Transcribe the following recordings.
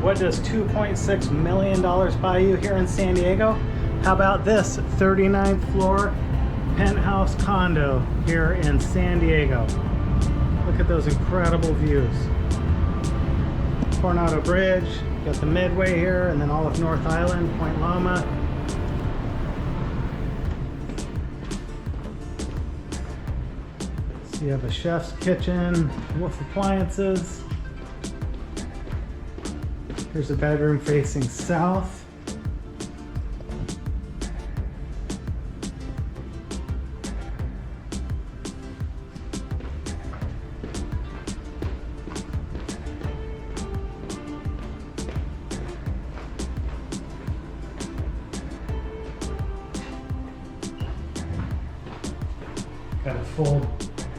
What does $2.6 million buy you here in San Diego? How about this 39th floor penthouse condo here in San Diego? Look at those incredible views. Coronado Bridge, got the Midway here, and then all of North Island, Point Loma. So you have a chef's kitchen, Wolf appliances. Here's a bedroom facing south. Got a full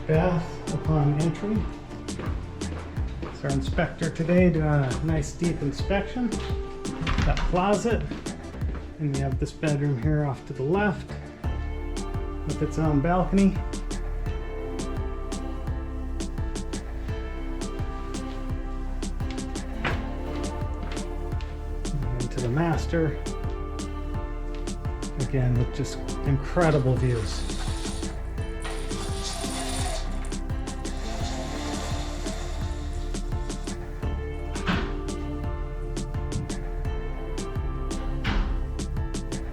bath upon entry. It's our inspector today doing a nice deep inspection. Got closet, and we have this bedroom here off to the left with its own balcony. And into the master, again with just incredible views.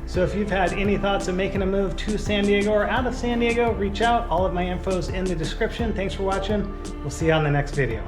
So if you've had any thoughts of making a move to San Diego or out of San Diego, reach out. All of my info is in the description. Thanks for watching. We'll see you on the next video.